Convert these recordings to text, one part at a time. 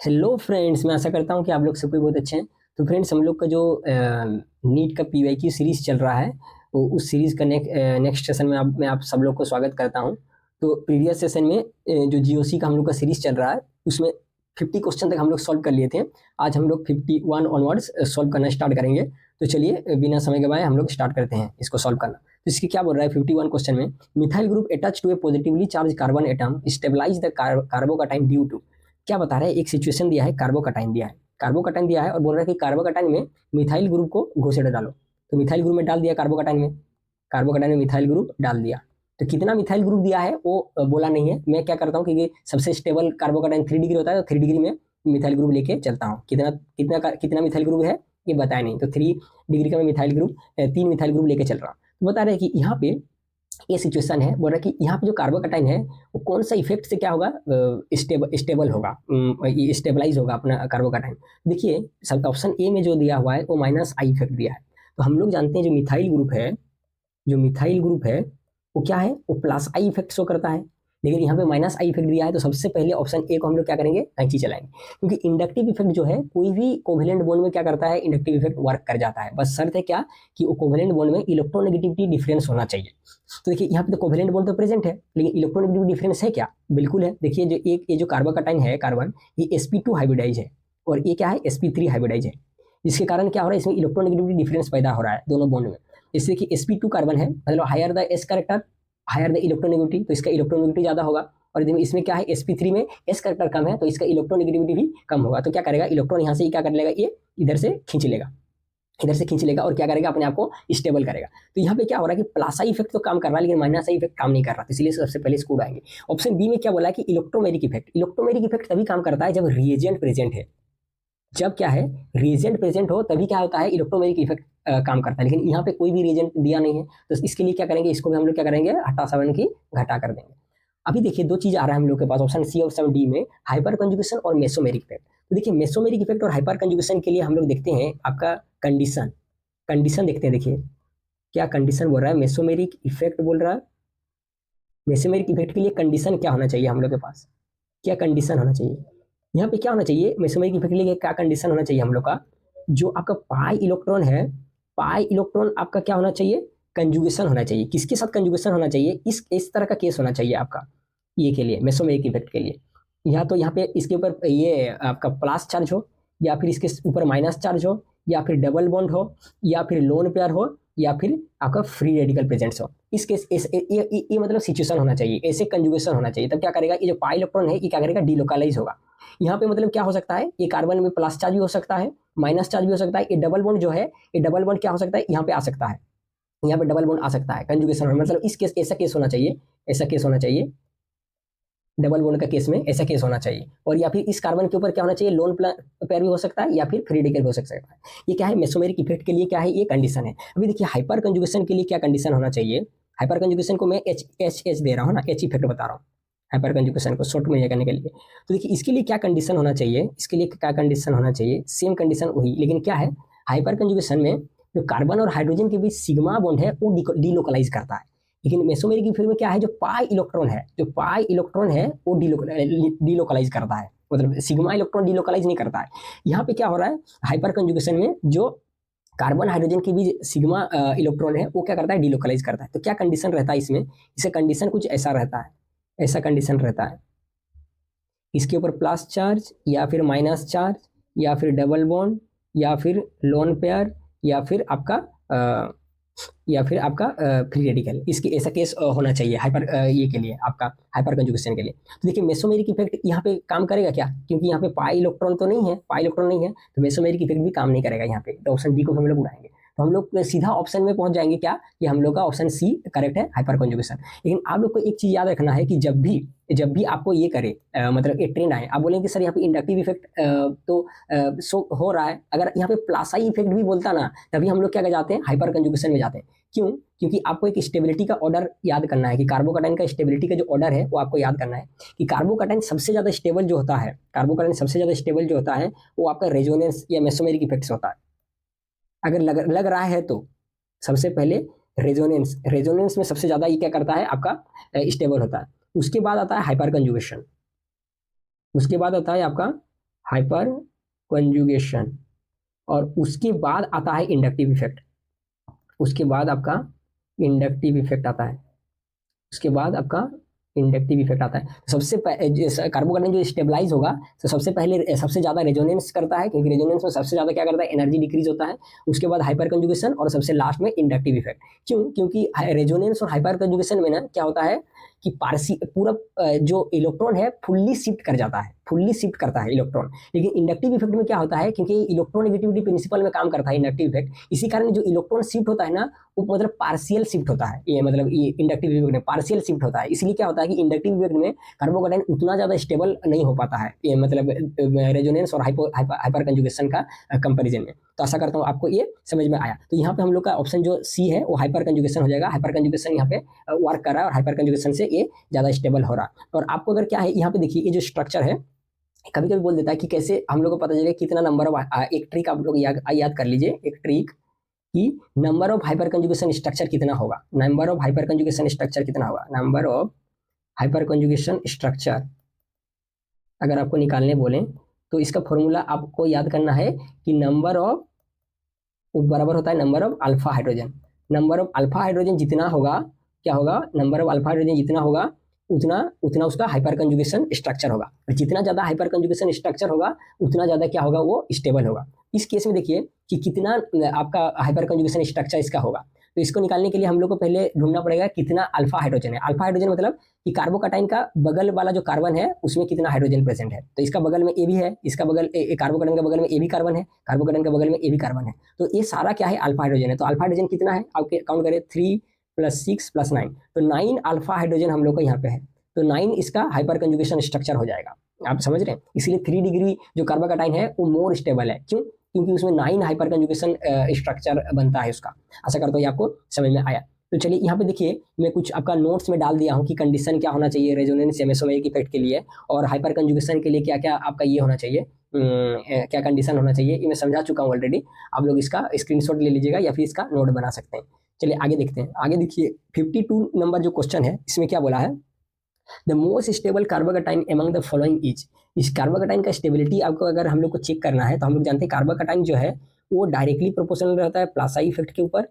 Hello friends, मैं आशा करता हूँ कि आप लोग सब कोई बहुत अच्छे हैं। तो फ्रेंड्स, हम लोग का जो नीट का पीवाईक्यू सीरीज चल रहा है, वो उस सीरीज का नेक्स्ट सेशन में मैं आप सब लोग को स्वागत करता हूँ। तो प्रीवियस सेशन में जो जीओसी का हम लोग का सीरीज चल रहा है, उसमें 50 क्वेश्चन तक हम लोग सॉल्व कर लिए थे। आज हम लोग 51 ऑनवर्ड्स सॉल्व करना स्टार्ट करेंगे। तो चलिए बिना समय गवाए हम लोग स्टार्ट करते हैं इसको सॉल्व करना। तो इसकी क्या बोल रहा है 51 क्वेश्चन में, methyl group attach to a positively charged carbon atom stabilize the carbocation due to. क्या बता रहा है, एक सिचुएशन दिया है, कार्बोकटाइन दिया है, कार्बोकटाइन दिया है और बोल रहा है कि कार्बोकटाइन में मिथाइल ग्रुप को घुसेड़ डालो। तो मिथाइल ग्रुप में डाल दिया, कार्बोकटाइन में, कार्बोकटाइन में मिथाइल ग्रुप डाल दिया। तो कितना मिथाइल ग्रुप दिया है वो बोला नहीं है। मैं क्या करता हूँ, क्योंकि सबसे स्टेबल कार्बोकटाइन 3 डिग्री होता है, तो 3 डिग्री में मिथाइल ग्रुप लेके चलता हूँ। कितना कितना कितना मिथाइल ग्रुप है ये बताया नहीं, तो 3 डिग्री का मैं मिथाइल ग्रुप 3 मिथाइल ग्रुप लेके चल रहा हूँ। तो बता रहे कि यहाँ पे ये सिचुएशन है, बोल रहा है कि यहाँ पे जो कार्बोकटाइन है वो कौन सा इफेक्ट से क्या होगा, स्टेबल होगा, स्टेबलाइज होगा अपना कार्बोकटाइन। देखिए सब ऑप्शन ए में जो दिया हुआ है वो माइनस आई इफेक्ट दिया है। तो हम लोग जानते हैं जो मिथाइल ग्रुप है, जो मिथाइल ग्रुप है वो क्या है, वो प्लस आई इफेक्ट शो करता है। लेकिन यहाँ पे माइनस आई इफेक्ट दिया है, तो सबसे पहले ऑप्शन ए को हम लोग क्या करेंगे, कैंची चलाएंगे। क्योंकि इंडक्टिव इफेक्ट जो है, कोई भी कोवेलेंट बॉन्ड में क्या करता है, इंडक्टिव इफेक्ट वर्क कर जाता है। बस शर्त है क्या, कि वो कोवेलेंट बॉन्ड में इलेक्ट्रोनेगेटिविटी डिफरेंस होना चाहिए। तो देखिए यहाँ पे तो कोवेलेंट बॉन्ड तो प्रेजेंट है, लेकिन इलेक्ट्रोनेगेटिविटी डिफरेंस है क्या, बिल्कुल है। देखिए जो एक ये जो कार्बोकटाइन है कार्बन, ये sp2 हाइब्रिडाइज है और ये क्या है, sp3 हाइब्रिडाइज है। जिसके कारण क्या हो रहा है, इसमें इलेक्ट्रोनेगेटिविटी डिफरेंस पैदा हो रहा है दोनों बॉन्ड में। इससे कि sp2 कार्बन है, मतलब higher the s character, higher the electronegativity, तो इसका इलेक्ट्रोनेगेटिविटी ज्यादा होगा। और यदि इसमें क्या है, sp3 में s करेक्टर कम है, तो इसका इलेक्ट्रोनेगेटिविटी भी कम होगा। तो क्या करेगा, इलेक्ट्रॉन यहाँ से क्या कर लेगा, ये इधर से खींच लेगा, इधर से खींच लेगा और क्या करेगा, अपने आप को स्टेबल करेगा। तो यहाँ पे क्या हो रहा है कि प्लस आई इफेक्ट तो काम कर रहा है, लेकिन माइनस आई इफेक्ट काम नहीं कर रहा। तो इसलिए सबसे पहले इसको उड़ाएंगे। ऑप्शन बी में क्या बोला है कि इलेक्ट्रोमेरिक इफेक्ट। इलेक्ट्रोमेरिक इफेक्ट तभी काम करता है जब रिएजेंट प्रेजेंट है। जब क्या है, रिएजेंट प्रेजेंट हो तभी क्या होता है, इलेक्ट्रोमेरिक इफेक्ट काम करता है। लेकिन यहाँ पे कोई भी रिएजेंट दिया नहीं है, तो इसके लिए क्या करेंगे, इसको भी हम लोग क्या करेंगे, हटा 7 की घटा कर देंगे। अभी देखिए दो चीज आ रहा है हम लोग के पास ऑप्शन सी और ऑप्शन डी में, हाइपर कंजुगेशन और मेसोमेरिक इफेक्ट। तो देखिए मेसोमेरिक इफेक्ट और हाइपर कंजुगेशन के लिए हम लोग देखते हैं आपका कंडीशन, कंडीशन देखते हैं। देखिए क्या कंडीशन बोल रहा है, मेसोमेरिक इफेक्ट बोल रहा है। मेसोमेरिक इफेक्ट के लिए कंडीशन क्या होना चाहिए हम लोग के पास, क्या कंडीशन होना चाहिए, यहाँ पे क्या होना चाहिए, मेसोमेरिक इफेक्ट के लिए क्या कंडीशन होना चाहिए हम लोग का, जो आपका पाई इलेक्ट्रॉन है, पाई इलेक्ट्रॉन आपका क्या होना चाहिए, कंजुगेशन होना चाहिए। किसके साथ कंजुगेशन होना चाहिए, इस तरह का केस होना चाहिए आपका, ये के लिए मेसोमेरिक इफेक्ट के लिए। या तो यहाँ पे इसके ऊपर ये आपका प्लस चार्ज हो, या फिर इसके ऊपर माइनस चार्ज हो, या फिर डबल बॉन्ड हो, या फिर लोन पेयर हो, या फिर आपका फ्री रेडिकल प्रेजेंस हो। इस केस ये मतलब सिचुएशन होना चाहिए, ऐसे कंजुगेशन होना चाहिए। तब क्या करेगा, ये जो पाई इलेक्ट्रॉन है ये क्या करेगा, डिलोकलाइज होगा। यहाँ पे मतलब क्या हो सकता है, ये कार्बन में प्लस चार्ज भी हो सकता है, माइनस चार्ज भी हो सकता है। ये डबल बॉन्ड जो है, ये डबल बॉन्ड क्या हो सकता है, यहाँ पे आ सकता है, यहाँ पे डबल बॉन्ड आ सकता है कंजुगेशन। मतलब इस केस ऐसा केस होना चाहिए, ऐसा केस होना चाहिए, डबल बॉन्ड का केस में ऐसा केस होना चाहिए। और या फिर इस कार्बन के ऊपर क्या होना चाहिए, लोन पेयर भी हो सकता है, या फिर फ्री रेडिकल भी हो सकता है। ये क्या है, मेसोमेरिक इफेक्ट के लिए क्या है, ये कंडीशन है। अभी देखिए हाइपर कंजुगेशन के लिए क्या कंडीशन होना चाहिए। हाइपर कंजुगेशन को मैं एच दे रहा हूँ ना, एच इफेक्ट बता रहा हूँ हाइपर कंजुगेशन को शॉर्ट में करने के लिए। तो देखिए इसके लिए क्या कंडीशन होना चाहिए, इसके लिए क्या कंडीशन होना चाहिए, सेम कंडीशन वही, लेकिन क्या है, हाइपर कंजुगेशन में जो कार्बन और हाइड्रोजन के बीच सिग्मा बॉन्ड है वो डिलोकलाइज करता है। लेकिन मेसोमेरिक इफेक्ट में क्या है, जो पाई इलेक्ट्रॉन है, जो पाई इलेक्ट्रॉन है वो डिलोकलाइज करता है, मतलब सिग्मा इलेक्ट्रॉन डिलोकलाइज नहीं करता है। यहाँ पे क्या हो रहा है, हाइपर कंजुगेशन में जो कार्बन हाइड्रोजन के बीच सिग्मा इलेक्ट्रॉन है वो क्या करता है, डिलोकलाइज करता है। तो क्या कंडीशन रहता है इसमें, इसे कंडीशन कुछ ऐसा रहता है, ऐसा कंडीशन रहता है, इसके ऊपर प्लस चार्ज या फिर माइनस चार्ज, या फिर डबल बॉन्ड, या फिर लोन पेयर, या फिर आपका फ्री रेडिकल। इसके ऐसा केस होना चाहिए हाइपर ये के लिए, आपका हाइपर कंजुगेशन के लिए। तो देखिए मेसोमेरिक इफेक्ट यहाँ पे काम करेगा क्या, क्योंकि यहाँ पे पाई इलेक्ट्रॉन तो नहीं है, पाई इलेक्ट्रॉन नहीं है, तो मेसोमेरिक इफेक्ट भी काम नहीं करेगा यहाँ पे। तो ऑप्शन डी को हम लोग उड़ाएंगे, तो हम लोग सीधा ऑप्शन में पहुंच जाएंगे क्या, कि हम लोग का ऑप्शन सी करेक्ट है, हाइपर कंजुगेशन। लेकिन आप लोग को एक चीज याद रखना है कि जब भी आपको ये करे मतलब एक ट्रेंड आए, आप बोलेंगे कि सर यहाँ पे इंडक्टिव इफेक्ट तो शो हो रहा है, अगर यहाँ पे प्लासाई इफेक्ट भी बोलता ना, तभी हम लोग क्या जाते हैं, हाइपर कंजुगेशन में जाते हैं। क्यों, क्योंकि आपको एक स्टेबिलिटी का ऑर्डर याद करना है, कि कार्बोकटाइन का स्टेबिलिटी का जो ऑर्डर है वो आपको याद करना है, कि कार्बोकटाइन सबसे ज्यादा स्टेबल जो होता है, कार्बोकटाइन सबसे ज्यादा स्टेबल जो होता है वो आपका रेजोनेंस या मेसोमेरिक इफेक्ट होता है। अगर लग रहा है तो सबसे पहले रेजोनेंस में सबसे ज्यादा ये क्या करता है, आपका स्टेबल होता है। उसके बाद आता है हाइपर कंजुगेशन, उसके बाद आता है आपका हाइपर कंजुगेशन, और उसके बाद आता है इंडक्टिव इफेक्ट। उसके बाद आपका इंडक्टिव इफेक्ट आता है। उसके बाद आपका इंडक्टिव इफेक्ट आता है। सबसे कार्बोकैटायन जो स्टेबलाइज होगा तो सबसे पहले सबसे ज्यादा रेजोनेंस करता है, क्योंकि रेजोनेंस में सबसे ज्यादा क्या करता है, एनर्जी डिक्रीज होता है। उसके बाद हाइपर कंजुगेशन, और सबसे लास्ट में इंडक्टिव इफेक्ट। क्यों? क्योंकि रेजोनेंस और हाइपर कंजुगेशन में ना क्या होता है कि पूरा जो इलेक्ट्रॉन है फुल्ली शिफ्ट कर जाता है, फुल्ली शिफ्ट करता है इलेक्ट्रॉन। लेकिन इंडक्टिव इफेक्ट में क्या होता है, क्योंकि इलेक्ट्रोनेगेटिविटी प्रिंसिपल में काम करता है इंडक्टिव इफेक्ट, इसी कारण जो इलेक्ट्रॉन शिफ्ट होता है ना वो मतलब पार्शियल शिफ्ट होता है। ये मतलब ये इंडक्टिव इफेक्ट में पार्शियल शिफ्ट होता है। इसलिए क्या होता है कि इंडक्टिव इफेक्ट में कार्बोकैटायन उतना ज्यादा स्टेबल नहीं हो पाता है, ये मतलब रेजोनेंस और हाइपर कंजुगेशन का कंपैरिजन में। तो आशा करता हूँ आपको ये समझ में आया। तो यहाँ पे हम लोग का ऑप्शन जो सी है वो हाइपर कंजुगेशन हो जाएगा। हाइपर कंजुगेशन यहाँ पे वर्क कर रहा है और हाइपर कंजुगेशन से ये ज्यादा स्टेबल हो रहा है। और आपको अगर क्या है यहाँ पे देखिए, ये जो स्ट्रक्चर है कभी कभी बोल देता है कि कैसे हम लोग को पता चलेगा कितना नंबर ऑफ, एक ट्रिक आप लोग याद कर लीजिए, एक ट्रिक कि number of hyperconjugation structure कितना होगा। Number of hyperconjugation structure कितना होगा, number of hyperconjugation structure अगर आपको निकालने बोले तो इसका फॉर्मूला आपको याद करना है कि नंबर ऑफ बराबर होता है number of alpha hydrogen. Number of alpha hydrogen जितना होगा, क्या होगा, नंबर ऑफ अल्फा हाइड्रोजन जितना होगा उतना उतना उसका हाइपर कंजुगेशन स्ट्रक्चर होगा। और जितना ज्यादा हाइपर कंजुगेशन स्ट्रक्चर होगा उतना ज्यादा क्या होगा, वो स्टेबल होगा। इस केस में देखिए कि कितना आपका हाइपर कंजुगेशन स्ट्रक्चर इसका होगा। तो इसको निकालने के लिए हम लोग को पहले ढूंढना पड़ेगा कितना अल्फा हाइड्रोजन है। अल्फा हाइड्रोजन मतलब कि कार्बोकैटायन का बगल वाला जो कार्बन है उसमें कितना हाइड्रोजन प्रेजेंट है। तो इसका बगल में ए भी है, इसका बगल कार्बोकैटायन का बगल में ए भी कार्बन है, कार्बोकैटायन का बगल में ए भी कार्बन है। तो ये सारा क्या है, अल्फा हाइड्रोजन है। तो अल्फा हाइड्रोजन कितना है, आप काउंट करें 3 + 6 + 9, तो 9 अल्फा हाइड्रोजन हम लोग को यहाँ पे है। तो 9 इसका हाइपर कंजुगेशन स्ट्रक्चर हो जाएगा। आप समझ रहे हैं? इसलिए 3 डिग्री जो कार्बोकैटायन है वो मोर स्टेबल है। क्यों? क्योंकि उसमें 9 हाइपर कंजुगेशन स्ट्रक्चर बनता है उसका। आशा करता हूँ ये आपको समझ में आया। तो चलिए यहाँ पे देखिए, मैं कुछ आपका नोट्स में डाल दिया हूँ कि कंडीशन क्या होना चाहिए रेजोनेंस मेसोमेरिक इफेक्ट के लिए, और हाइपर कंजुगेशन के लिए क्या क्या आपका ये होना चाहिए, क्या कंडीशन होना चाहिए, ये मैं समझा चुका हूँ ऑलरेडी। आप लोग इसका स्क्रीनशॉट ले लीजिएगा या फिर इसका नोट बना सकते हैं। चलिए आगे देखते हैं। आगे देखिए 52 नंबर जो क्वेश्चन है इसमें क्या बोला है, the most stable carbocation among the following is. इस कार्बोकैटायन का स्टेबिलिटी आपको अगर हम लोग को चेक करना है तो हम लोग जानते हैं कार्बोकैटायन जो है वो डायरेक्टली प्रोपोर्शनल रहता है प्लस आई इफेक्ट के ऊपर,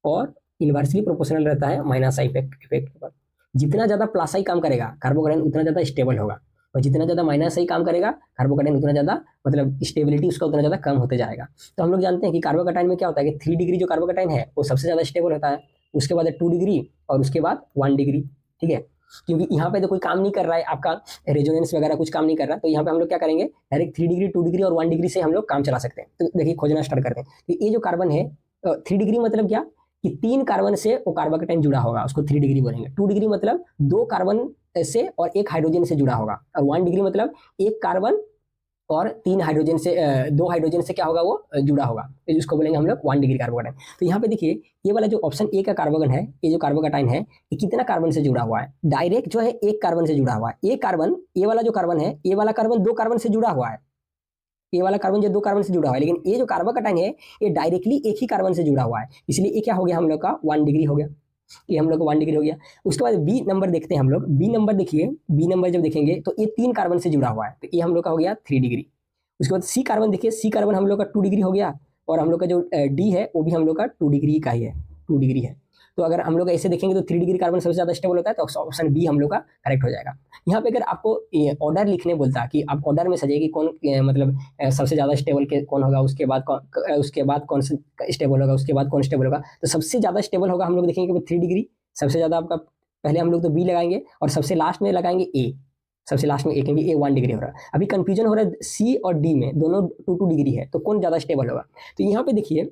और इनवर्सली प्रोपोर्शनल रहता है माइनस आई इफेक्ट के ऊपर। जितना ज्यादा प्लस आई काम करेगा कार्बोकैटायन उतना ज्यादा स्टेबल होगा, और जितना ज्यादा माइनस आई काम करेगा कार्बोकैटायन उतना ज्यादा मतलब स्टेबिलिटी उसका उतना ज्यादा कम होते जाएगा। तो हम लोग जानते हैं कि कार्बोकैटायन में क्या होता है कि 3 डिग्री जो कार्बोकैटायन है वो सबसे ज्यादा स्टेबल होता है, उसके बाद 2 डिग्री, और उसके बाद 1 डिग्री। ठीक है, क्योंकि यहाँ पे तो कोई काम नहीं कर रहा है आपका रेजोनेंस वगैरह कुछ काम नहीं कर रहा, तो यहाँ पे हम लोग क्या करेंगे, डायरेक्ट 3 डिग्री 2 डिग्री और 1 डिग्री से हम लोग काम चला सकते हैं। तो देखिए खोजना स्टार्ट करते हैं। तो ये जो कार्बन है 3 डिग्री मतलब क्या कि 3 कार्बन से वो कार्बोकैटायन जुड़ा होगा, उसको 3 डिग्री बोलेंगे। 2 डिग्री मतलब 2 कार्बन से और 1 हाइड्रोजन से जुड़ा होगा, और 1 डिग्री मतलब 1 कार्बन और 3 हाइड्रोजन से 2 हाइड्रोजन से क्या होगा, वो जुड़ा होगा, तो इसको बोलेंगे हम लोग 1 डिग्री कार्बोकैटायन। तो यहाँ पे देखिए ये वाला जो ऑप्शन ए का कार्बन है, ये जो कार्बोकैटायन है ये कितना कार्बन से जुड़ा हुआ है, डायरेक्ट जो है 1 कार्बन से जुड़ा हुआ है। ये कार्बन, ये वाला जो कार्बन है, ये वाला कार्बन 2 कार्बन से जुड़ा हुआ है, ये वाला कार्बन जो 2 कार्बन से जुड़ा हुआ है, लेकिन ये जो कार्बोकैटायन है ये डायरेक्टली 1 ही कार्बन से जुड़ा हुआ है, इसलिए ये क्या हो गया हम लोग का 1 डिग्री हो गया। ये हम लोग को 1 डिग्री हो गया। उसके बाद बी नंबर देखते हैं हम लोग। बी नंबर देखिए, बी नंबर जब देखेंगे तो ये 3 कार्बन से जुड़ा हुआ है, तो ये हम लोग का हो गया 3 डिग्री। उसके बाद सी कार्बन देखिए, सी कार्बन हम लोग का 2 डिग्री हो गया, और हम लोग का जो डी है वो भी हम लोग का 2 डिग्री का ही है, 2 डिग्री है। तो अगर हम लोग ऐसे देखेंगे तो 3 डिग्री कार्बन सबसे ज्यादा स्टेबल होता है, तो ऑप्शन बी हम लोग का करेक्ट हो जाएगा। यहाँ पे अगर आपको ऑर्डर लिखने बोलता है कि आप ऑर्डर में सजाइए कि कौन मतलब सबसे ज्यादा स्टेबल कौन होगा, उसके बाद कौन स्टेबल होगा, उसके बाद कौन स्टेबल होगा, तो सबसे ज्यादा स्टेबल होगा हम लोग देखेंगे 3 डिग्री सबसे ज्यादा आपका, पहले हम लोग तो बी लगाएंगे और सबसे लास्ट में लगाएंगे ए, सबसे लास्ट में ए, क्योंकि ए 1 डिग्री हो रहा है। अभी कंफ्यूजन हो रहा है सी और डी में, दोनों 2 डिग्री है, तो कौन ज्यादा स्टेबल होगा। तो यहाँ पे देखिए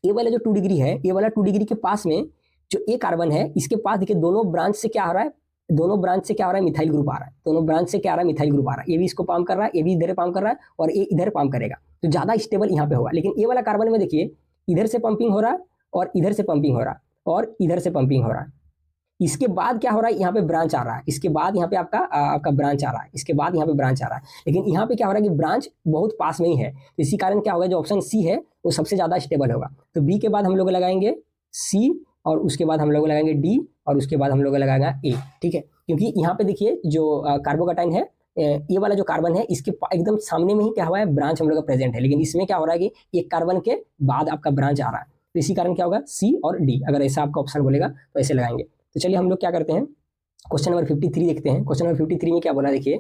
ये वाला जो 2 डिग्री है, ये वाला 2 डिग्री के पास में जो ए कार्बन है इसके पास देखिए दोनों ब्रांच से क्या हो रहा है, दोनों ब्रांच से क्या हो रहा है, मिथाइल ग्रुप आ रहा है, दोनों ब्रांच से क्या आ रहा है, मिथाइल ग्रुप आ रहा है। ये भी इसको पंप कर रहा है, ये भी इधर पंप कर रहा है, और ये इधर पंप करेगा, तो ज्यादा स्टेबल यहाँ पे होगा। लेकिन ये वाला कार्बन में देखिए इधर से पंपिंग हो रहा है, और इधर से पंपिंग हो रहा है, और इधर से पंपिंग हो रहा है। इसके बाद क्या हो रहा है, यहाँ पे ब्रांच आ रहा है, इसके बाद यहाँ पे आपका ब्रांच आ रहा है, इसके बाद यहाँ पे ब्रांच आ रहा है। लेकिन यहाँ पे क्या हो रहा है कि ब्रांच बहुत पास में ही है, तो इसी कारण क्या होगा, जो ऑप्शन सी है वो सबसे ज्यादा स्टेबल होगा। तो बी के बाद हम लोग लगाएंगे सी, और उसके बाद हम लोग लगाएंगे डी, और उसके बाद हम लोग लगाएंगे ए। ठीक है, क्योंकि यहाँ पे देखिए जो कार्बोकैटायन है ये वाला जो कार्बन है इसके एकदम सामने में ही क्या हुआ है, ब्रांच हम लोग का प्रेजेंट है, लेकिन इसमें क्या हो रहा है कि एक कार्बन के बाद आपका ब्रांच आ रहा है, तो इसी कारण क्या होगा सी और डी, अगर ऐसा आपका ऑप्शन बोलेगा तो ऐसे लगाएंगे। तो चलिए हम लोग क्या करते हैं, क्वेश्चन नंबर 53 देखते हैं। क्वेश्चन नंबर 53 में क्या बोला देखिए,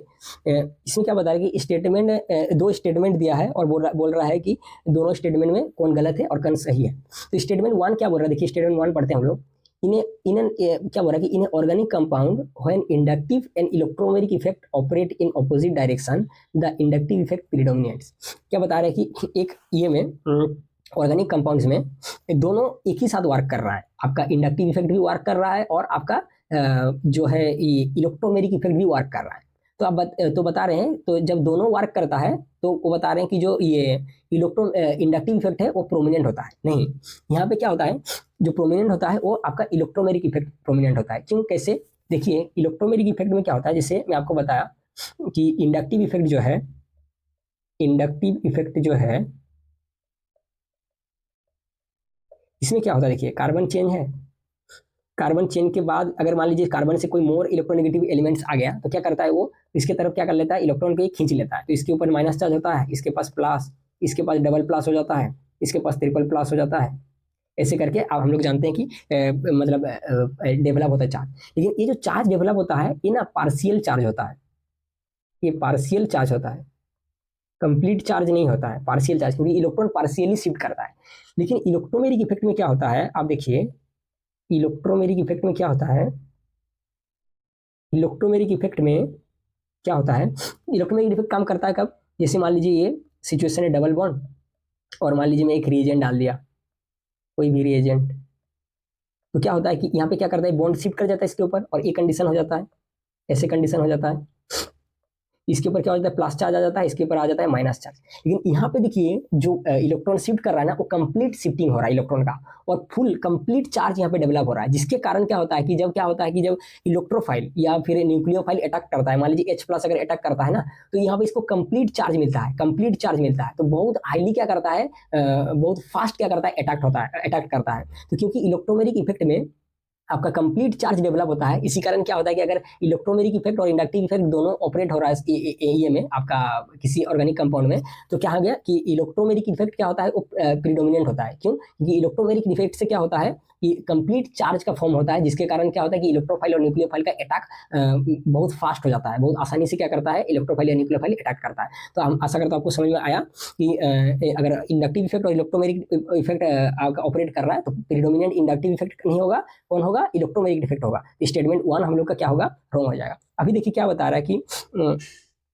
इसमें क्या बता रहा है कि स्टेटमेंट, दो स्टेटमेंट दिया है और बोल रहा है कि दोनों स्टेटमेंट में कौन गलत है और कौन सही है। तो स्टेटमेंट 1 क्या बोल रहा है, देखिए स्टेटमेंट 1 पढ़ते हैं हम लोग। क्या बोल रहा है कि in organic compound when inductive and electromeric effect operate in opposite direction the inductive effect predominates. क्या बता रहे हैं कि एक ये में ऑर्गेनिक कंपाउंड्स में दोनों एक ही साथ वर्क कर रहा है, आपका इंडक्टिव इफेक्ट भी वर्क कर रहा है और आपका जो है इलेक्ट्रोमेरिक इफेक्ट भी वर्क कर रहा है। तो आप बता रहे हैं, तो जब दोनों वर्क करता है तो वो बता रहे हैं कि जो ये इंडक्टिव इफेक्ट है वो प्रोमिनेंट होता है। नहीं, यहाँ पे क्या होता है, जो प्रोमिनेंट होता है वो आपका इलेक्ट्रोमेरिक इफेक्ट प्रोमिनेंट होता है। क्यों, कैसे, देखिए इलेक्ट्रोमेरिक इफेक्ट में क्या होता है, जैसे मैं आपको बताया कि इंडक्टिव इफेक्ट जो है, इसमें क्या होता है, देखिए कार्बन चेन है, कार्बन चेन के बाद अगर मान लीजिए कार्बन से कोई मोर इलेक्ट्रोनेगेटिव एलिमेंट्स आ गया तो क्या करता है, वो इसके तरफ क्या कर लेता है, इलेक्ट्रॉन को खींच लेता है। तो इसके ऊपर माइनस चार्ज होता है, इसके पास प्लस, इसके पास डबल प्लस हो जाता है, इसके पास ट्रिपल प्लस हो जाता है। ऐसे करके अब हम लोग जानते हैं कि मतलब डेवलप होता है चार्ज। लेकिन ये जो चार्ज डेवलप होता है ये ना पार्शियल चार्ज होता है, ये पार्शियल चार्ज होता है, कंप्लीट चार्ज नहीं होता है, पार्शियल चार्ज, क्योंकि इलेक्ट्रॉन पार्शियली शिफ्ट करता है। लेकिन इलेक्ट्रोमेरिक इफेक्ट में क्या होता है, आप देखिए इलेक्ट्रोमेरिक इफेक्ट में क्या होता है, इलेक्ट्रोमेरिक इफेक्ट में क्या होता है, इलेक्ट्रोमेरिक इफेक्ट काम करता है कब, जैसे मान लीजिए ये सिचुएशन है डबल बॉन्ड और मान लीजिए मैं एक रिएजेंट डाल दिया, कोई भी रिएजेंट, तो क्या होता है कि यहाँ पे क्या करता है, बॉन्ड शिफ्ट कर जाता है इसके ऊपर और एक कंडीशन हो जाता है, ऐसे कंडीशन हो जाता है, इसके ऊपर क्या हो जाता है, प्लस चार्ज आ जाता है, इसके ऊपर आ जाता है माइनस चार्ज। लेकिन यहाँ पे देखिए जो इलेक्ट्रॉन शिफ्ट कर रहा है ना, वो कंप्लीट शिफ्टिंग हो रहा है इलेक्ट्रॉन का और फुल कंप्लीट चार्ज यहाँ पे डेवलप हो रहा है, जिसके कारण क्या होता है कि जब इलेक्ट्रोफाइल या फिर न्यूक्लियोफाइल अटैक करता है, मान लीजिए H+ अगर अटैक करता है ना, तो यहाँ पे इसको कंप्लीट चार्ज मिलता है, कंप्लीट चार्ज मिलता है, तो बहुत हाईली क्या करता है, बहुत फास्ट क्या करता है, अटैक करता है। तो क्योंकि इलेक्ट्रोमेरिक इफेक्ट में आपका कंप्लीट चार्ज डेवलप होता है, इसी कारण क्या होता है कि अगर इलेक्ट्रोमेरिक इफेक्ट और इंडक्टिव इफेक्ट दोनों ऑपरेट हो रहा है ये में आपका किसी ऑर्गेनिक कंपाउंड में, तो क्या हो गया कि इलेक्ट्रोमेरिक इफेक्ट क्या होता है, वो प्रीडोमिनेंट होता है। क्यों, क्योंकि इलेक्ट्रोमेरिक इफेक्ट से क्या होता है कि कंप्लीट चार्ज का फॉर्म होता है, जिसके कारण क्या होता है कि इलेक्ट्रोफाइल और न्यूक्लियोफाइल का अटैक बहुत फास्ट हो जाता है, बहुत आसानी से क्या करता है, इलेक्ट्रोफाइल या न्यूक्लियोफाइल अटैक करता है। तो हम आशा करता हूँ आपको समझ में आया कि अगर इंडक्टिव इफेक्ट और इलेक्ट्रोमेरिक इफेक्ट आपका ऑपरेट कर रहा है तो प्रीडोमिनेंट इंडक्टिव इफेक्ट नहीं होगा, कौन होगा, इलेक्ट्रोमेरिक इफेक्ट होगा। स्टेटमेंट 1 हम लोग का क्या होगा, रॉन्ग हो जाएगा। अभी देखिए क्या बता रहा है कि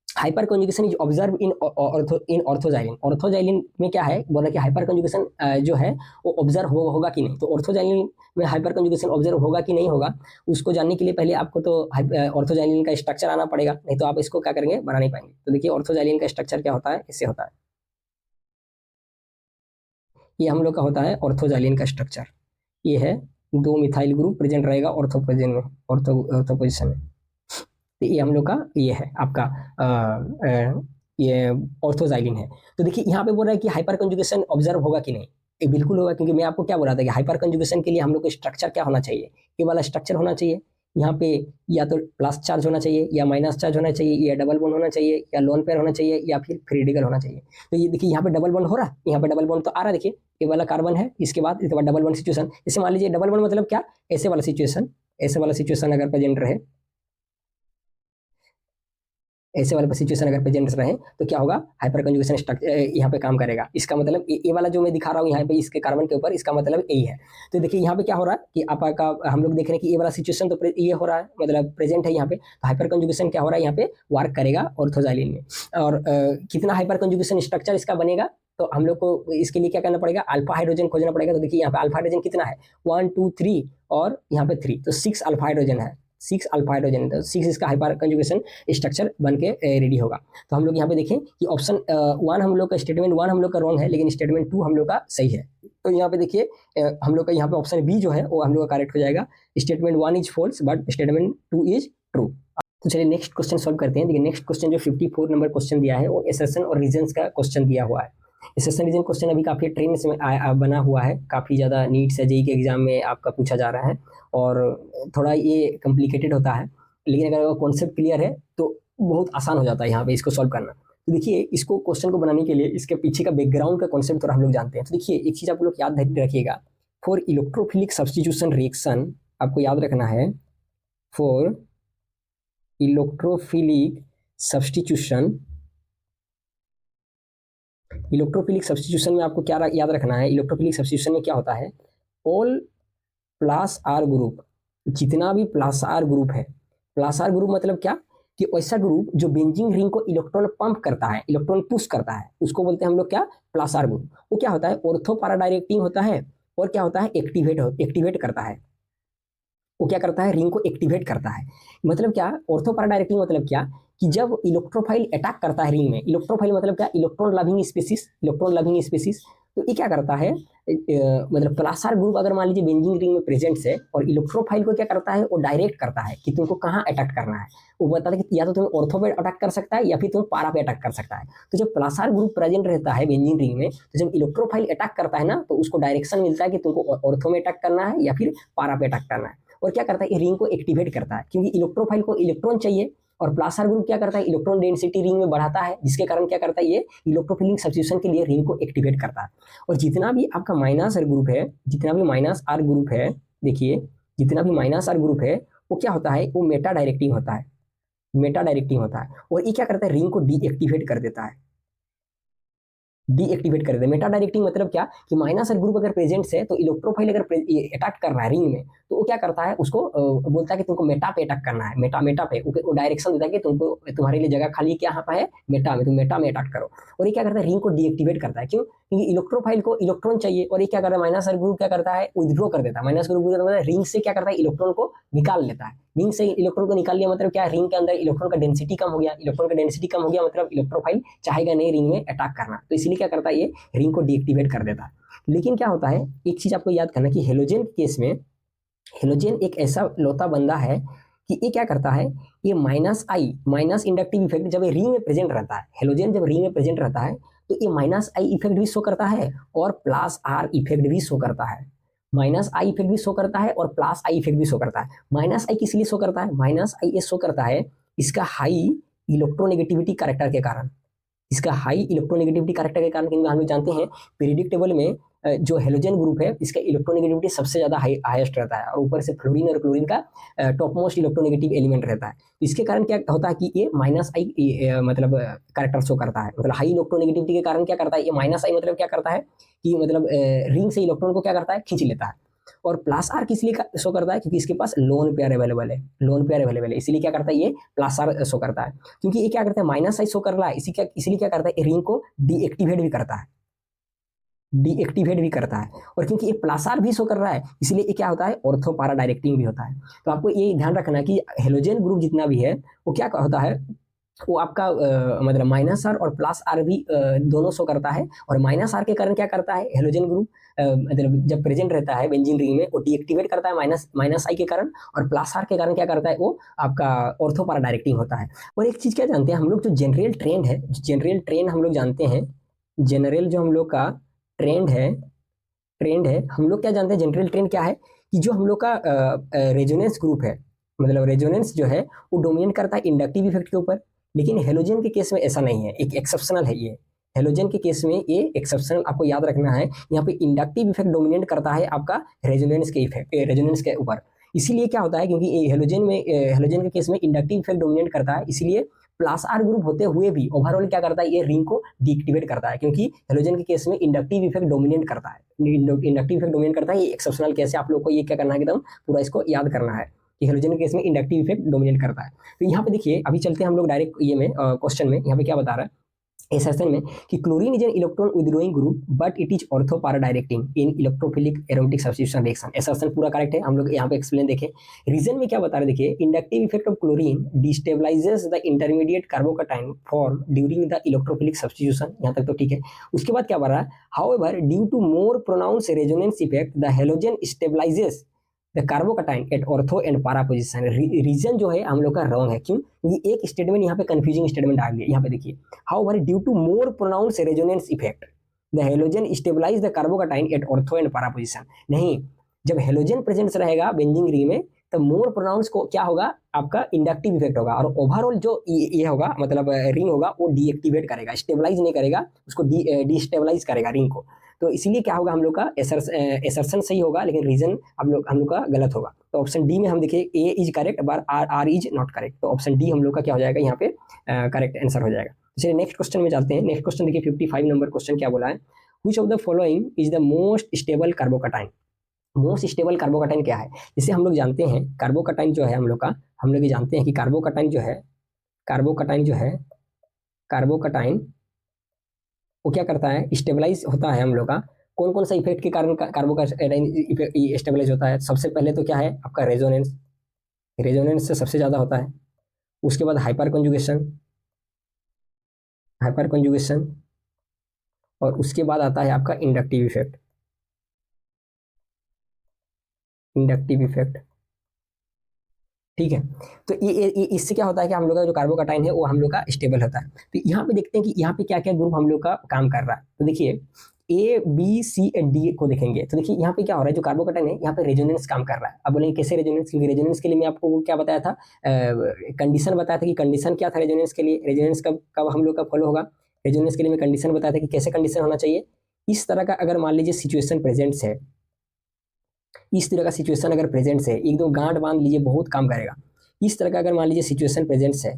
hyper conjugation is observe in ऑर्थोजाइलिन। ऑर्थोजाइलिन में क्या है, बोला कि हाइपर कंजुगेशन जो है वो ऑब्जर्व होगा कि नहीं। तो ऑर्थोजाइलिन में हाइपर कंजुगेशन ऑब्जर्व होगा कि नहीं होगा, उसको जानने के लिए पहले आपको तो ऑर्थोजाइलिन का स्ट्रक्चर आना पड़ेगा, नहीं तो आप इसको क्या करेंगे, बना नहीं पाएंगे। तो देखिए ऑर्थोजाइलिन का स्ट्रक्चर क्या होता है, इससे होता है, ये हम लोग का होता है ऑर्थोजाइलिन का स्ट्रक्चर। ये है 2 मिथाइल ग्रुप प्रेजेंट रहेगा ऑर्थो पोजिशन में। तो ये हम लोग का ये है आपका ये ऑर्थोजाइलिन है। तो देखिए यहाँ पे बोल रहा है कि हाइपर कंजुगेशन ऑब्जर्व होगा कि नहीं, ये बिल्कुल होगा, क्योंकि मैं आपको क्या बोला था कि हाइपर कंजुगेशन के लिए हम लोग को स्ट्रक्चर क्या होना चाहिए, ये वाला स्ट्रक्चर होना चाहिए। यहाँ पे या तो प्लस चार्ज होना चाहिए या माइनस चार्ज होना चाहिए या डबल बॉन्ड होना चाहिए या लोन पेयर होना चाहिए या फिर फ्री रेडिकल होना चाहिए। तो ये देखिए यहाँ पे डबल बॉन्ड हो रहा है, यहाँ पे डबल बॉन्ड तो आ रहा है, देखिए ये वाला कार्बन है, इसके बाद डबल बॉन्ड सिचुएशन। जैसे मान लीजिए डबल बॉन्ड मतलब क्या, ऐसे वाला सिचुएशन अगर प्रेजेंट रहे, ऐसे वाले सिचुएशन अगर प्रेजेंट रहे तो क्या होगा, हाइपर कंजुगेशन स्ट्रक्चर यहाँ पे काम करेगा। इसका मतलब ये वाला जो मैं दिखा रहा हूँ यहाँ पे इसके कार्बन के ऊपर, इसका मतलब यही है। तो देखिए यहाँ पे क्या हो रहा है कि आपका हम लोग देख रहे हैं कि ये वाला सिचुएशन तो ये हो रहा है, मतलब प्रेजेंट है यहाँ पे। तो हाइपर कंजुगेशन क्या हो रहा है, यहाँ पे वर्क करेगा ऑर्थोजाइलिन में। और कितना हाइपर कंजुगेशन स्ट्रक्चर इसका बनेगा, तो हम लोग को इसके लिए क्या करना पड़ेगा, अल्फा हाइड्रोजन खोजना पड़ेगा। तो देखिए यहाँ पे अल्फा हाइड्रोजन कितना है, 1 2 3 और यहाँ पे 3, तो 6 अल्फा हाइड्रोजन है, 6 अल्फा हाइड्रोजन, तो 6 इसका हाइपर कंजुगेशन स्ट्रक्चर बन के रेडी होगा। तो हम लोग यहाँ पे देखें कि ऑप्शन 1 हम लोग का, स्टेटमेंट 1 हम लोग का रॉन्ग है, लेकिन स्टेटमेंट 2 हम लोग का सही है। तो यहाँ पे देखिए हम लोग का यहाँ पे ऑप्शन बी जो है वो हम लोग का करेक्ट हो जाएगा। Statement 1 is false but statement 2 is true. तो चलिए नेक्स्ट क्वेश्चन सॉल्व करते हैं। देखिए नेक्स्ट क्वेश्चन जो 54 नंबर क्वेश्चन दिया है वो एसेशन और रीजंस का क्वेश्चन दिया हुआ है। एसेशन रीजन क्वेश्चन अभी काफी ट्रेंड में बना हुआ है, काफी ज्यादा नीट से जेईई के एग्जाम में आपका पूछा जा रहा है और थोड़ा ये कॉम्प्लिकेटेड होता है, लेकिन अगर कॉन्सेप्ट क्लियर है तो बहुत आसान हो जाता है यहाँ पे इसको सॉल्व करना। तो देखिए इसको क्वेश्चन को बनाने के लिए इसके पीछे का बैकग्राउंड का कॉन्सेप्ट थोड़ा हम लोग जानते हैं। तो देखिए एक चीज आप लोग याद रखिएगा, फॉर इलेक्ट्रोफिलिक सब्स्टिट्यूशन रिएक्शन आपको याद रखना है, for electrophilic substitution, electrophilic substitution में आपको क्या याद रखना है, इलेक्ट्रोफिलिक सब्स्टिट्यूशन में क्या होता है, ऑल प्लस आर ग्रुप, जितना भी प्लस आर ग्रुप है, प्लस आर ग्रुप मतलब क्या कि ऐसा ग्रुप जो बेंजीन रिंग को इलेक्ट्रॉन पंप करता है, इलेक्ट्रॉन पुश करता है, उसको बोलते हैं हम लोग क्या, प्लस आर ग्रुप। वो क्या होता है, ऑर्थो पैरा डायरेक्टिंग होता है और क्या होता है, एक्टिवेट करता है। वो क्या करता है, रिंग को एक्टिवेट करता है। मतलब क्या, ऑर्थो पैरा डायरेक्टिंग मतलब क्या कि जब इलेक्ट्रोफाइल अटैक करता है रिंग में, इलेक्ट्रोफाइल मतलब क्या, electron loving species, electron loving species, तो ये क्या करता है, मतलब प्लस आर ग्रुप अगर मान लीजिए बेंजीन रिंग में प्रेजेंट है और इलेक्ट्रोफाइल को क्या करता है, वो डायरेक्ट करता है कि तुमको कहाँ अटैक करना है। वो बताता है कि या तो तुम्हें ऑर्थो पे अटैक कर सकता है या फिर तुम पारा पे अटैक कर सकता है। तो जब प्लस आर ग्रुप प्रेजेंट रहता है बेंजीन रिंग में, तो जब इलेक्ट्रोफाइल अटैक करता है ना, तो उसको डायरेक्शन मिलता है कि तुमको ऑर्थो में अटैक करना है या फिर पारा पे अटैक करना है। और क्या करता है, ये रिंग को एक्टिवेट करता है, क्योंकि इलेक्ट्रोफाइल को इलेक्ट्रॉन चाहिए और प्लस आर ग्रुप क्या करता है, इलेक्ट्रॉन डेंसिटी रिंग में बढ़ाता है, जिसके कारण क्या करता है, ये इलेक्ट्रोफिलिक सब्स्टिट्यूशन के लिए रिंग को एक्टिवेट करता है। और जितना भी आपका माइनस आर ग्रुप है, जितना भी माइनस आर ग्रुप है, देखिए जितना भी माइनस आर ग्रुप है वो क्या होता है, वो मेटा डायरेक्टिंग होता है, मेटा डायरेक्टिंग होता है। और ये क्या करता है, रिंग को डीएक्टिवेट कर देता है, डीएक्टिवेट कर देते हैं। मेटा डायरेक्टिंग मतलब क्या कि माइनस आर ग्रुप अगर प्रेजेंट है तो इलेक्ट्रोफाइल अगर अटैक कर रहा है रिंग में, तो वो क्या करता है, उसको बोलता है कि तुमको मेटा पे अटैक करना है, मेटा पे वो डायरेक्शन देता है कि तुमको, तुम्हारे लिए जगह खाली क्या यहाँ पे है, मेटा में, तुम मेटा में अटैक करो। और ये क्या करता है, रिंग को डीएक्टिवेट करता है। क्यों, क्योंकि इलेक्ट्रोफाइल को इलेक्ट्रॉन चाहिए और ये क्या करता है, माइनस आर ग्रुप क्या करता है, विथड्रॉ कर देता है। माइनस ग्रुप रिंग से क्या करता है, इलेक्ट्रॉन को निकाल लेता है। रिंग से इलेक्ट्रॉन को निकाल लिया मतलब क्या, रिंग के अंदर इलेक्ट्रॉन का डेंसिटी कम हो गया, इलेक्ट्रॉन का डेंसिटी कम हो गया मतलब इलेक्ट्रोफाइल चाहेगा नहीं रिंग में अटैक करना, तो इसलिए क्या करता है, ये रिंग को डीएक्टिवेट कर देता है। लेकिन क्या होता है, एक चीज आपको याद करना कि हेलोजन के केस में, हेलोजन एक ऐसा लौता बंदा है कि ये क्या करता है, ये माइनस आई, माइनस इंडक्टिव इफेक्ट जब ये रिंग में प्रेजेंट रहता है, हेलोजन जब रिंग में प्रेजेंट रहता है तो ये माइनस आई इफेक्ट भी शो करता है और प्लस आर इफेक्ट भी शो करता है। माइनस आई इफेक्ट भी शो करता है और प्लस आई इफेक्ट भी शो करता है। माइनस आई किस लिए शो करता है, माइनस आई ये शो करता है इसका हाई इलेक्ट्रोनेगेटिविटी कैरेक्टर के कारण, इसका हाई इलेक्ट्रोनेगेटिविटी कैरेक्टर के कारण। क्योंकि हम लोग जानते हैं पीरियोडिक टेबल में जो हेलोजन ग्रुप है इसका इलेक्ट्रोनेगेटिविटी सबसे ज्यादा हाईएस्ट रहता है और ऊपर से फ्लोरीन और क्लोरीन का टॉप मोस्ट इलेक्ट्रोनेगेटिव एलिमेंट रहता है। इसके कारण क्या होता है कि ये माइनस आई मतलब कैरेक्टर शो करता है, मतलब हाई इलेक्ट्रोनेगेटिविटी के कारण क्या करता है, ये माइनस आई मतलब क्या करता है कि मतलब रिंग से इलेक्ट्रॉन को क्या करता है, खींच लेता है। और प्लस आर किस लिए शो करता है, क्योंकि इसके पास लोन पेयर अवेलेबल है, लोन पेयर अवेलेबल है, इसीलिए क्या करता है, ये प्लस आर शो करता है। क्योंकि ये क्या करता है, माइनस आई शो कर रहा है, इसलिए क्या करता है, रिंग को डीएक्टिवेट भी करता है, डीएक्टिवेट भी करता है। और क्योंकि ये प्लस आर भी शो कर रहा है इसलिए ये क्या होता है, ऑर्थो पैरा डायरेक्टिंग भी होता है। तो आपको ये ध्यान रखना कि हेलोजन ग्रुप जितना भी है वो क्या होता है, वो आपका मतलब माइनस आर और प्लस आर भी दोनों शो करता है। और माइनस आर के कारण क्या करता है, हेलोजन ग्रुप मतलब जब प्रेजेंट रहता है बेंजीन रिंग में वो डीएक्टिवेट करता है माइनस आई के कारण, और प्लस आर के कारण क्या करता है, वो आपका ऑर्थो पैरा डायरेक्टिंग होता है। और एक चीज क्या जानते हैं हम लोग, जो जनरल ट्रेंड है, जनरल ट्रेंड हम लोग जानते हैं, जनरल जो हम लोग का ट्रेंड है, हम लोग क्या जानते हैं, जनरल ट्रेंड क्या है कि जो हम लोग का रेजोनेंस ग्रुप है, मतलब रेजोनेंस जो है वो डोमिनेट करता है इंडक्टिव इफेक्ट के ऊपर। लेकिन हेलोजन के केस में ऐसा नहीं है, एक एक्सेप्शनल है ये। हेलोजन के केस में ये एक्सेप्शनल आपको याद रखना है, यहाँ पे इंडक्टिव इफेक्ट डोमिनेट करता है आपका रेजोनेंस के इफेक्ट, रेजोनेंस के ऊपर। इसीलिए क्या होता है, क्योंकि हेलोजन के केस में इंडक्टिव इफेक्ट डोमिनेट करता है, इसलिए प्लस आर ग्रुप होते हुए भी ओवरऑल क्या करता है, ये रिंग को डीएक्टिवेट करता है, क्योंकि हेलोजन के केस में इंडक्टिव इफेक्ट डोमिनेट करता है, इंडक्टिव इफेक्ट डोमिनेट करता है। ये एक्सेप्शनल केस है, आप लोग को ये क्या करना है, एकदम पूरा इसको याद करना है कि हेलोजन के केस में इंडक्टिव इफेक्ट डोमिनेट करता है। तो यहाँ पे देखिए, अभी चलते हैं हम लोग डायरेक्ट ये में क्वेश्चन में, यहाँ पे क्या बता रहा है एसेशन में कि chlorine is an electron withdrawing group but it is ortho para directing in electrophilic aromatic substitution reaction. Assertion पूरा करेक्ट है, हम लोग यहाँ पे एक्सप्लेन देखें। रीजन में क्या बता रहे, देखिए inductive effect of chlorine destabilises the intermediate carbocation form during the electrophilic substitution. यहाँ तक तो ठीक है। उसके बाद क्या बता रहा है, however due to more pronounce resonance effect the halogen stabilizes the carbocation at ortho and para position. Reason जो है हम लोग का रॉन्ग है, क्यों, क्योंकि एक स्टेटमेंट यहाँ पे कंफ्यूजिंग स्टेटमेंट आ गया। यहाँ पे देखिए, however due to more pronounce resonance effect the halogen stabilize the carbocation at ortho and para position. नहीं, जब हेलोजन प्रेजेंस रहेगा बेंजीन रिंग में तो मोर प्रोनाउंस को क्या होगा, आपका इंडक्टिव इफेक्ट होगा, और ओवरऑल जो ये होगा मतलब रिंग होगा वो डीएक्टिवेट करेगा, स्टेबलाइज नहीं करेगा, उसको डिस्टेबलाइज करेगा रिंग को। तो इसीलिए क्या होगा, हम लोग का एसर्शन सही होगा लेकिन रीजन हम लोग का गलत होगा। तो ऑप्शन डी में हम देखिए A is correct but R is not correct, तो ऑप्शन डी हम लोग का क्या हो जाएगा यहाँ पे करेक्ट आंसर हो जाएगा। चलिए नेक्स्ट क्वेश्चन में चलते हैं। नेक्स्ट क्वेश्चन देखिए 55 नंबर क्वेश्चन क्या बोला है, which of the following is the most stable कार्बोकटाइन। Most stable कार्बोकटाइन क्या है, जिसे हम लोग जानते हैं कार्बोकटाइन जो है हम लोग ये जानते हैं कि कार्बोकटाइन कार्बोकटाइन वो क्या करता है, स्टेबलाइज होता है हम लोग का। कौन कौन सा इफेक्ट के कारण कार्बोकटाइन स्टेबलाइज होता है, सबसे पहले तो क्या है आपका रेजोनेंस, रेजोनेंस से सबसे ज्यादा होता है। उसके बाद हाइपर कंजुगेशन, और उसके बाद आता है आपका इंडक्टिव इफेक्ट। ठीक है, तो ये इससे क्या होता है कि हम लोग का जो कार्बोकटाइन है वो हम लोग का स्टेबल होता है। तो यहाँ पे देखते हैं कि यहाँ पे क्या क्या ग्रुप हम लोग का काम कर रहा है। तो देखिए A B C and D को देखेंगे तो देखिए यहाँ पे क्या हो रहा है, जो कार्बोकटाइन है यहाँ पे रेजोनेंस काम कर रहा है। अब बोलेंगे कैसे रेजोनेंस, क्योंकि रेजोनेंस के लिए मैं आपको क्या बताया था, कंडीशन बताया था कि कंडीशन क्या था रेजोनेंस के लिए, रेजोनेंस कब कब हम लोग का फॉलो होगा। रेजोनेंस के लिए मैं कंडीशन बताया था कि कैसे कंडीशन होना चाहिए, इस तरह का अगर मान लीजिए सिचुएशन प्रेजेंट्स है, इस तरह का सिचुएशन अगर प्रेजेंट्स है, एकदम गांठ बांध लीजिए बहुत काम करेगा। इस तरह का अगर मान लीजिए सिचुएशन प्रेजेंट्स है,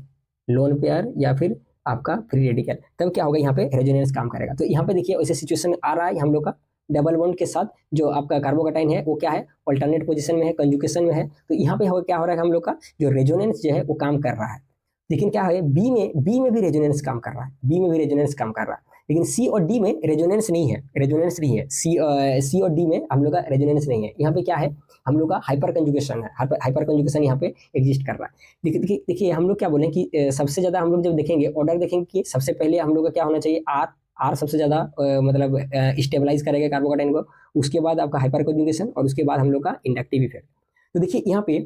लोन पेयर या फिर आपका फ्री रेडिकल, तब क्या होगा यहाँ पे रेजोनेंस काम करेगा। तो यहाँ पे देखिए वैसे सिचुएशन आ रहा है हम लोग का डबल बॉन्ड के साथ, जो आपका कार्बोकटाइन है वो क्या है अल्टरनेट पोजीशन में है, कंजुगेशन में है। तो यहाँ पे क्या हो रहा है हम लोग का जो रेजोनेंस जो है वो काम कर रहा है। लेकिन क्या है बी में भी रेजोनेंस काम कर रहा है, बी में भी रेजोनेंस काम कर रहा है, लेकिन सी और डी में रेजोनेंस नहीं है, सी और डी में हम लोग का रेजोनेंस नहीं है। यहाँ पे क्या है हम लोग का हाइपर कंजुगेशन है, हाइपर कंजुगेशन यहाँ पे एग्जिस्ट कर रहा है। देखिए हम लोग क्या बोलें कि सबसे ज्यादा हम लोग जब देखेंगे ऑर्डर देखेंगे कि सबसे पहले हम लोग का क्या होना चाहिए, आर सबसे ज्यादा मतलब स्टेबलाइज करेगा कार्बोकटाइन को, उसके बाद आपका हाइपर कंजुगेशन, और उसके बाद हम लोग का इंडक्टिव इफेक्ट। तो देखिए यहाँ पे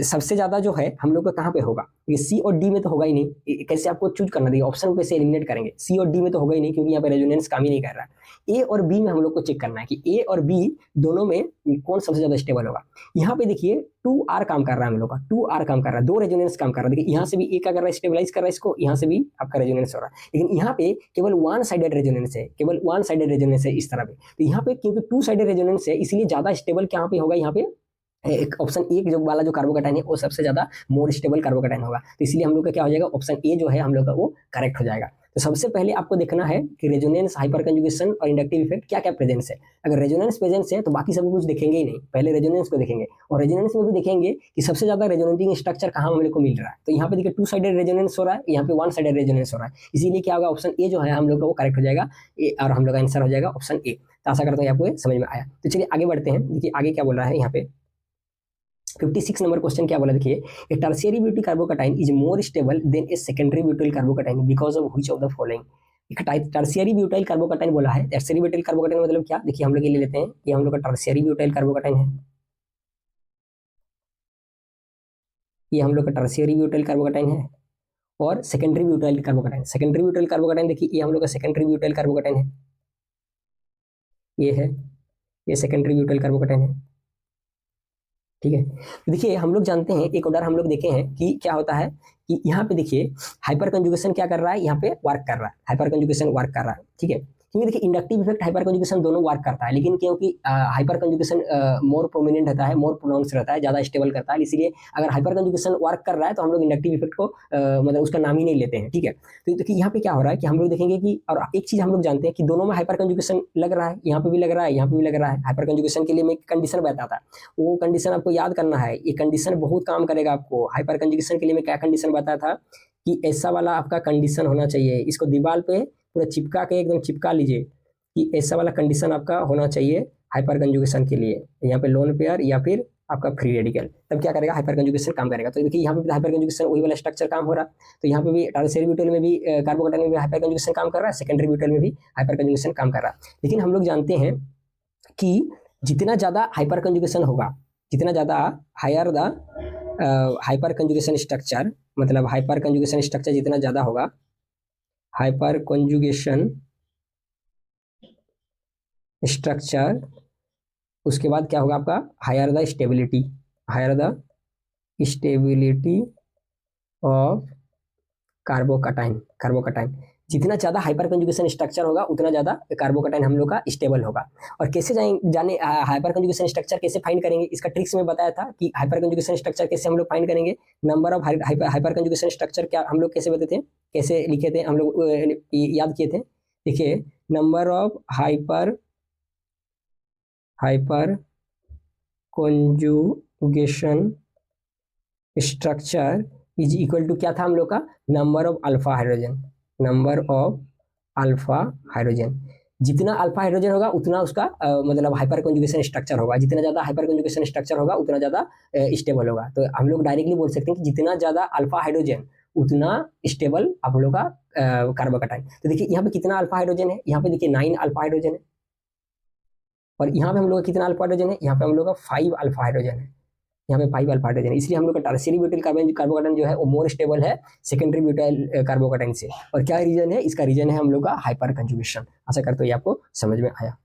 सबसे ज्यादा जो है हम लोग का कहाँ पे होगा, सी और डी में तो होगा ही नहीं, कैसे आपको चूज करना देखिए ऑप्शन कैसे एलिमिनेट करेंगे, सी और डी में तो होगा ही नहीं क्योंकि यहाँ पे रेजोनेंस काम ही नहीं कर रहा है। ए और बी में हम लोग को चेक करना है कि ए और बी दोनों में कौन सबसे ज्यादा स्टेबल होगा। यहाँ पे देखिए 2R काम कर रहा है हम लोग का, 2R काम कर रहा है, दो रेजोनेंस काम कर रहा है। देखिए यहाँ से भी ए का कर रहा है स्टेबलाइज कर रहा है इसको, यहाँ से भी आपका रेजोनेंस हो रहा है, लेकिन यहाँ पे केवल वन साइडेड रेजोनेंस है, केवल वन साइडेड रेजोनेंस है इस तरह पे। तो यहाँ पे क्योंकि टू साइडेड रेजोनेंस है इसलिए ज्यादा स्टेबल क्या पे होगा, यहाँ पे एक ऑप्शन एक जो वाला जो कार्बोकटाइन है वो सबसे ज्यादा मोर स्टेबल कार्बोकटाइन होगा। तो इसलिए हम लोग का क्या हो जाएगा, ऑप्शन ए जो है हम लोग का वो करेक्ट हो जाएगा। तो सबसे पहले आपको देखना है कि रेजोनेंस, हाइपर कंजुगेशन और इंडक्टिव इफेक्ट क्या क्या प्रेजेंस है। अगर रेजोनेंस प्रेजेंस है तो बाकी सब कुछ देखेंगे ही नहीं, पहले रेजोनेंस को देखेंगे, और रेजोनेंस में भी देखेंगे कि सबसे ज्यादा रेजोनेटिंग स्ट्रक्चर कहाँ हम लोग को मिल रहा है। तो यहाँ पे देखिए टू साइडेड रेजोनेंस हो रहा है, यहाँ पे वन साइडेड रेजोनेंस हो रहा है, इसीलिए क्या होगा ऑप्शन ए जो है हम लोग का वो करेक्ट हो जाएगा, और हम लोग का आंसर हो जाएगा ऑप्शन ए। तो आशा करता हूँ आपको समझ में आया। तो चलिए आगे बढ़ते हैं, देखिए आगे क्या बोल रहा है यहाँ पे 56 नंबर क्वेश्चन क्या बोला, देखिए a tertiary butyl carbocation is more stable than a secondary butyl carbocation because of which of the following. एक टर्शियरी ब्यूटाइल कार्बोकटाइन बोला है, टर्शियरी ब्यूटाइल कार्बोकटाइन मतलब क्या, देखिए हम लोग ये ले लेते हैं कि हम लोग का टर्शियरी ब्यूटाइल कार्बोकटाइन है, ये हम लोग का टर्शियरी ब्यूटाइल कार्बोकटाइन है, और सेकेंडरी ब्यूटाइल कार्बोकटाइन देखिए ये हम लोग का सेकेंडरी ब्यूटाइल कार्बोकटाइन है, ये है, ये सेकेंडरी ब्यूटाइल कार्बोकटाइन है। ठीक है, तो देखिए हम लोग जानते हैं एक ऑर्डर हम लोग देखे हैं कि क्या होता है कि यहाँ पे देखिए हाइपर कंजुगेशन क्या कर रहा है, यहाँ पे वर्क कर रहा है, हाइपर कंजुगेशन वर्क कर रहा है। ठीक है, क्योंकि देखिए इंडक्टिव इफेक्ट हाइपर कंजुगेशन दोनों वर्क करता है, लेकिन क्योंकि हाइपर कंजुगेशन मोर प्रोमिनेंट रहता है, मोर प्रोनाउंस रहता है, ज्यादा स्टेबल करता है, इसलिए अगर हाइपर कंजुगेशन वर्क कर रहा है तो हम लोग इंडक्टिव इफेक्ट को मतलब उसका नाम ही नहीं लेते हैं। ठीक है, तो देखिए यहाँ पे क्या हो रहा है कि हम लोग देखेंगे कि, और एक चीज हम लोग जानते हैं कि दोनों में हाइपर कंजुगेशन लग रहा है, यहाँ पे भी लग रहा है, यहाँ पे भी लग रहा है। हाइपर कंजुगेशन के लिए मैं कंडीशन बताता था, वो कंडीशन आपको याद करना है, ये कंडीशन बहुत काम करेगा आपको। हाइपर कंजुगेशन के लिए मैं क्या कंडीशन बताया था कि ऐसा वाला आपका कंडीशन होना चाहिए, इसको दीवार पे पूरा चिपका के एकदम चिपका लीजिए कि ऐसा वाला कंडीशन आपका होना चाहिए हाइपर कंजुगेशन के लिए, यहाँ पे लोन पेयर या फिर आपका फ्री रेडिकल, तब क्या करेगा हाइपर कंजुगेशन काम करेगा। तो देखिए यहाँ पे हाइपर कंजुगेशन वही वाला स्ट्रक्चर काम हो रहा, तो यहाँ पे भी टर्शियरी ब्यूटाइल में भी कार्बोकटाइन में भी हाइपर कंजुगेशन काम कर रहा है, सेकेंडरी ब्यूटाइल में भी हाइपर कंजुगेशन काम कर रहा है। लेकिन हम लोग जानते हैं कि जितना ज्यादा हाइपर कंजुगेशन होगा, जितना ज्यादा higher the hyperconjugation structure, मतलब हाइपर कंजुगेशन स्ट्रक्चर जितना ज्यादा होगा, हाइपर कंजुगेशन स्ट्रक्चर, उसके बाद क्या होगा आपका higher the stability, higher the stability of carbocation. जितना ज़्यादा हाइपर कंजुगेशन स्ट्रक्चर होगा उतना ज़्यादा कार्बोकटाइन हम लोग का स्टेबल होगा। और कैसे जाने हाइपर कंजुगेशन स्ट्रक्चर कैसे फाइंड करेंगे, इसका ट्रिक्स में बताया था कि हाइपर कंजुगेशन स्ट्रक्चर कैसे हम लोग फाइंड करेंगे। Number of hyperconjugation structure क्या हम लोग कैसे बताते थे, कैसे लिखे थे हम लोग, याद किए थे। देखिए, number of hyperconjugation structure is equal to क्या था हम लोग का, नंबर ऑफ अल्फा हाइड्रोजन। जितना अल्फा हाइड्रोजन होगा उतना उसका मतलब हाइपर कंजुगेशन स्ट्रक्चर होगा। जितना ज़्यादा हाइपर कंजुगेशन स्ट्रक्चर होगा उतना ज़्यादा स्टेबल होगा। तो हम लोग डायरेक्टली बोल सकते हैं कि जितना ज़्यादा अल्फा हाइड्रोजन उतना स्टेबल आप लोग का कार्बोकटाइन। तो देखिए यहाँ पे कितना अल्फा हाइड्रोजन है, यहाँ पे देखिए 9 अल्फा हाइड्रोजन है। और यहाँ पे हम लोग का कितना अल्फा हाइड्रोजन है, यहाँ पे हम लोग का 5 अल्फा हाइड्रोजन है। यहाँ पे 5 अल्फा हाइड्रोजन, इसलिए हम लोग का टर्शियरी ब्यूटाइल कार्बोकटाइन जो है वो मोर स्टेबल है सेकेंडरी ब्यूटाइल कार्बोकटाइन से। और क्या रीजन है, इसका रीजन है हम लोग का हाइपर कंजुगेशन। आशा करते हो ये आपको समझ में आया।